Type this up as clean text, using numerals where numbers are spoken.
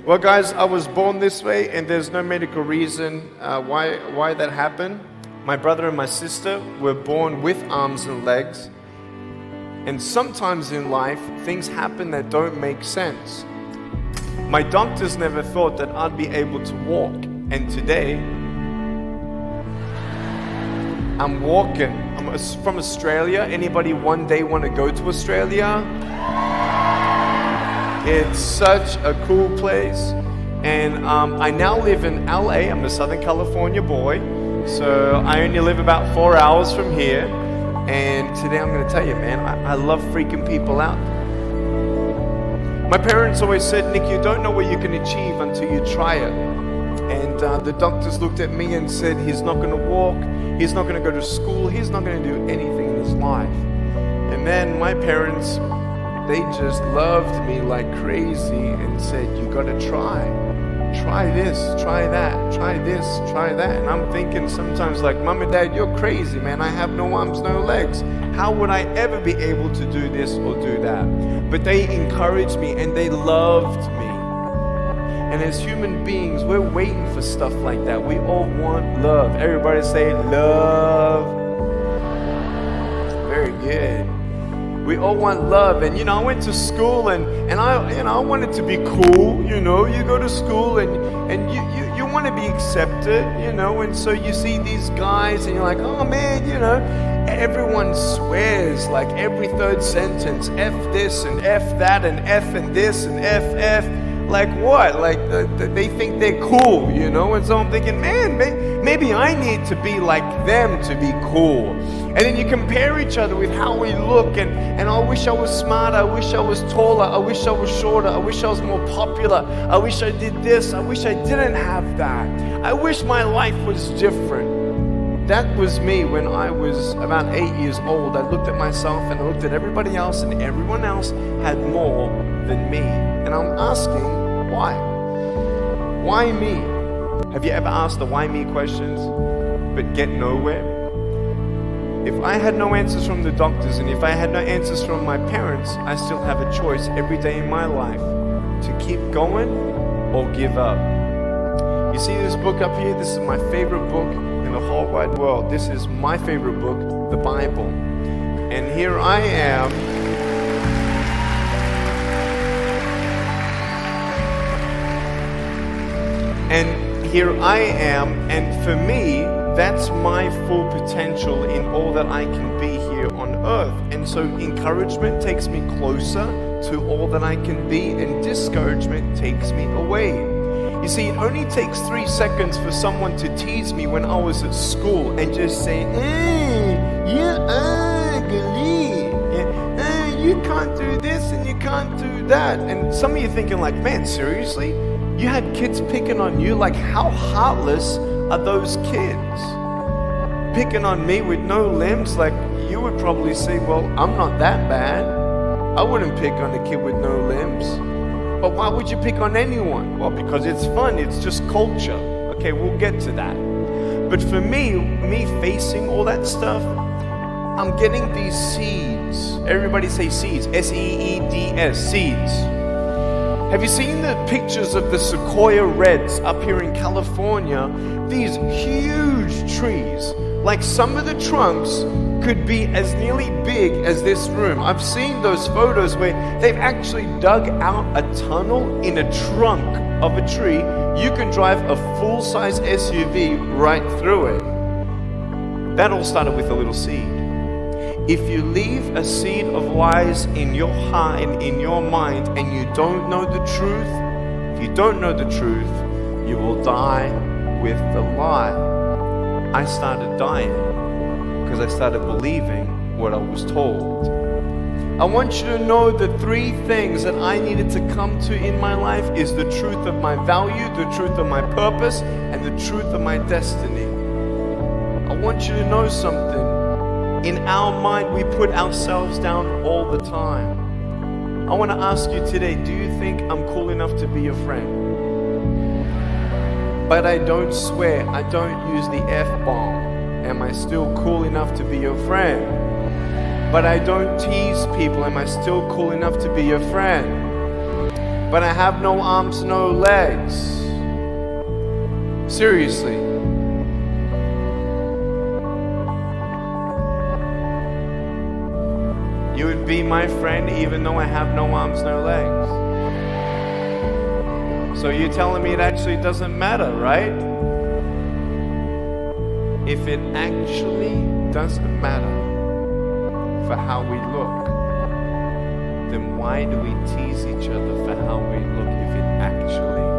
Well, guys, I was born this way, and there's no medical reason why that happened. My brother and my sister were born with arms and legs, and sometimes in life, things happen that don't make sense. My doctors never thought that I'd be able to walk, and today, I'm walking. I'm from Australia. Anybody one day want to go to Australia? It's such a cool place, and I now live in LA. I'm a Southern California boy, so I only live about 4 hours from here. And today I'm going to tell you, man, I love freaking people out. My parents always said, Nick, you don't know what you can achieve until you try it. And the doctors looked at me and said, he's not going to walk, he's not going to go to school, he's not going to do anything in his life. And then my parents, they just loved me like crazy and said, you gotta try this, try that, try this, try that. And I'm thinking sometimes like, Mom and Dad, you're crazy, man. I have no arms, no legs. How would I ever be able to do this or do that? But they encouraged me and they loved me. And as human beings, we're waiting for stuff like that. We all want love. Everybody say love. Very good. We all want love. And I went to school and I wanted to be cool. You go to school and you want to be accepted, and so you see these guys and you're like, oh man, everyone swears like every third sentence, F this and F that and F and this and F. Like what? Like they think they're cool, and so I'm thinking, man, maybe I need to be like them to be cool. And then you compare each other with how we look, and I wish I was smarter, I wish I was taller, I wish I was shorter, I wish I was more popular, I wish I did this, I wish I didn't have that. I wish my life was different. That was me when I was about 8 years old. I looked at myself and I looked at everybody else, and everyone else had more than me. And I'm asking, why? Why me? Have you ever asked the why me questions but get nowhere? If I had no answers from the doctors and if I had no answers from my parents, I still have a choice every day in my life to keep going or give up. You see this book up here? This is my favorite book in the whole wide world. This is my favorite book, the Bible. And here I am. And for me, that's my full potential in all that I can be here on earth. And so encouragement takes me closer to all that I can be, and discouragement takes me away. You see, it only takes 3 seconds for someone to tease me when I was at school and just say, you're ugly, you can't do this and you can't do that. And some of you thinking like, man, seriously? You had kids picking on you? Like, how heartless are those kids? Picking on me with no limbs? Like, you would probably say, well, I'm not that bad. I wouldn't pick on a kid with no limbs. But why would you pick on anyone? Well, because it's fun. It's just culture. Okay, we'll get to that. But for me facing all that stuff, I'm getting these seeds. Everybody say seeds. S-E-E-D-S, seeds. Have you seen the pictures of the sequoia reds up here in California? These huge trees. Like some of the trunks could be as nearly big as this room. I've seen those photos where they've actually dug out a tunnel in a trunk of a tree. You can drive a full-size SUV right through it. That all started with a little seed. If you leave a seed of lies in your heart and in your mind and you don't know the truth, if you don't know the truth, you will die with the lie. I started dying because I started believing what I was told. I want you to know the 3 things that I needed to come to in my life is the truth of my value, the truth of my purpose, and the truth of my destiny. I want you to know something. In our mind, we put ourselves down all the time. I want to ask you today, do you think I'm cool enough to be your friend? But I don't swear, I don't use the F-bomb. Am I still cool enough to be your friend? But I don't tease people. Am I still cool enough to be your friend? but I have no arms, no legs. Seriously. You would be my friend even though I have no arms, no legs. So you're telling me it actually doesn't matter, right? If it actually doesn't matter for how we look, then why do we tease each other for how we look if it actually